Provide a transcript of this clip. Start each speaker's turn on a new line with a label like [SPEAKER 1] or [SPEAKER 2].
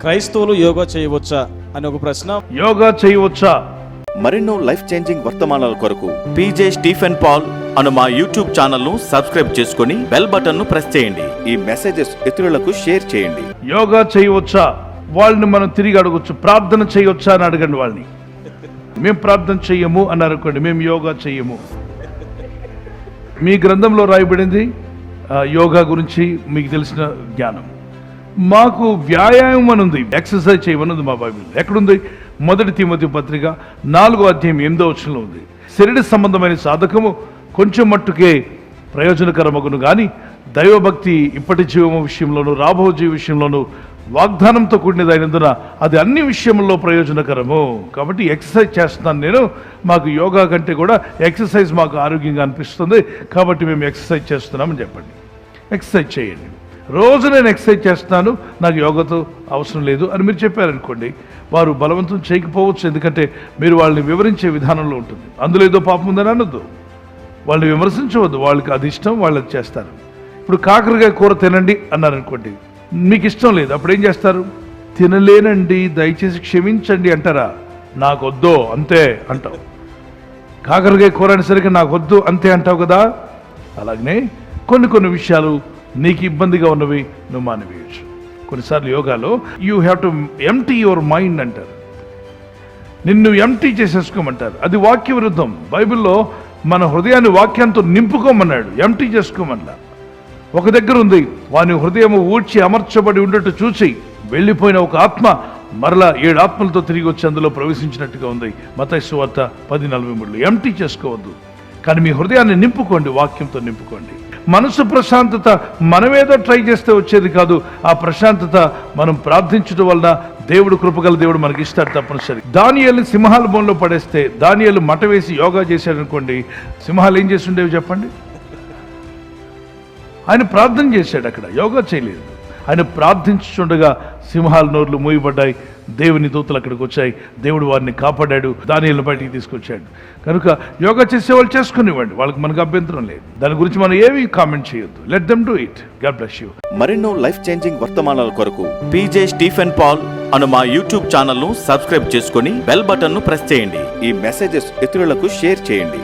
[SPEAKER 1] క్రైస్తవులు యోగా చేయవచ్చా అని ఒక ప్రశ్న.
[SPEAKER 2] యోగా చేయవచ్చా?
[SPEAKER 3] మరెన్నో లైఫ్ చేంజింగ్ వర్తమానాల కొరకు పీజే స్టీఫెన్ పాల్ అను మా యూట్యూబ్ ఛానల్ ను సబ్స్క్రైబ్ చేసుకుని బెల్ బటన్ ను ప్రెస్ చేయండి. ఈ మెసేజెస్ ఇతరులకు షేర్ చేయండి.
[SPEAKER 2] యోగా చేయవచ్చా? వాళ్ళని మనం తిరిగి అడగొచ్చు. ప్రార్థన చేయవచ్చా అని అడగండి వాళ్ళని. మేము ప్రార్థన చెయ్యము అని అనుకోండి, మేము యోగా చెయ్యము. మీ గ్రంథంలో రాయబడింది యోగా గురించి మీకు తెలిసిన జ్ఞానం. మాకు వ్యాయామం అని ఉంది, ఎక్సర్సైజ్ చేయమని ఉంది మా బైబిల్. ఎక్కడుంది? 1 తిమోతి పత్రిక 4:8 ఉంది. శరీర సంబంధమైన సాధకము కొంచెం మట్టుకే ప్రయోజనకరమగును కానీ దైవభక్తి ఇప్పటి జీవము విషయంలోను రాబో జీవ విషయంలోను వాగ్దానంతో కూడినదైనందున అది అన్ని విషయంలో ప్రయోజనకరము. కాబట్టి ఎక్సర్సైజ్ చేస్తున్నాను నేను. మాకు యోగా కంటే కూడా ఎక్సర్సైజ్ మాకు ఆరోగ్యంగా అనిపిస్తుంది, కాబట్టి మేము ఎక్సర్సైజ్ చేస్తున్నామని చెప్పండి. ఎక్సర్సైజ్ చేయండి. రోజు నేను ఎక్సర్సైజ్ చేస్తున్నాను, నాకు యోగాతో అవసరం లేదు అని మీరు చెప్పారనుకోండి, వారు బలవంతం చేయకపోవచ్చు. ఎందుకంటే మీరు వాళ్ళని వివరించే విధానంలో ఉంటుంది. అందులో ఏదో పాపం ఉందని అనొద్దు, వాళ్ళని విమర్శించవద్దు. వాళ్ళకి అది ఇష్టం, వాళ్ళు అది చేస్తారు. ఇప్పుడు కాకరకాయ కూర తినండి అన్నారనుకోండి, మీకు ఇష్టం లేదు, అప్పుడు ఏం చేస్తారు? తినలేనండి, దయచేసి క్షమించండి అంటారా? నాకొద్దు అంతే అంటావు. కాకరకాయ కూర అనేసరికి నాకొద్దు అంతే అంటావు కదా. అలాగనే కొన్ని విషయాలు నీకు ఇబ్బందిగా ఉన్నవి నువ్వు మానివేయచ్చు. కొన్నిసార్లు యోగాలో you have to empty your mind అంటారు. నిన్ను ఎంప్టీ చేసేసుకోమంటారు. అది వాక్య విరుద్ధం. బైబిల్లో మన హృదయాన్ని వాక్యంతో నింపుకోమన్నాడు, ఎంప్టీ చేసుకోమన్నా. ఒక దగ్గర ఉంది, వాని హృదయము ఊడ్చి అమర్చబడి ఉండట్టు చూసి వెళ్ళిపోయిన ఒక ఆత్మ మరలా 7 ఆత్మలతో తిరిగి వచ్చి అందులో ప్రవేశించినట్టుగా ఉంది. మత్తయి సువార్త 10:43. ఎంప్టీ చేసుకోవద్దు, కానీ మీ హృదయాన్ని నింపుకోండి, వాక్యంతో నింపుకోండి. మనసు ప్రశాంతత మనమేదో ట్రై చేస్తే వచ్చేది కాదు. ఆ ప్రశాంతత మనం ప్రార్థించడం వలన దేవుడు, కృపగల దేవుడు మనకి ఇస్తాడు తప్పనిసరి. దానియేలుని సింహాల బోన్లో పడేస్తే దానియేలు మట వేసి యోగా చేశాడు అనుకోండి, సింహాలు ఏం చేసి ఉండేవి చెప్పండి? ఆయన ప్రార్థన చేశాడు, అక్కడ యోగా చేయలేదు. ఆయన ప్రార్థించుండగా సింహాల నోర్లు మూయబడ్డాయి, దేవుని దూతలు అక్కడికి వచ్చాయి, దేవుడు వారిని కాపాడాడు, దానియేలుని బయటికి తీసుకొచ్చాడు. కనుక యోగా చేసేవాళ్ళు చేసుకునివ్వండి, వాళ్ళకి మనకు అభ్యంతరం లేదు. దాని గురించి మనం ఏమి కామెంట్ చేయొద్దు. Let them do it. God bless you.
[SPEAKER 3] మరెన్నో లైఫ్ చేంజింగ్ వర్తమానాల కొరకు పీజే స్టీఫెన్ పాల్ అను మా యూట్యూబ్ ఛానల్ ను సబ్స్క్రైబ్ చేసుకుని బెల్ బటన్ ను ప్రెస్ చేయండి. ఈ మెసేజెస్ ఇతరులకు షేర్ చేయండి.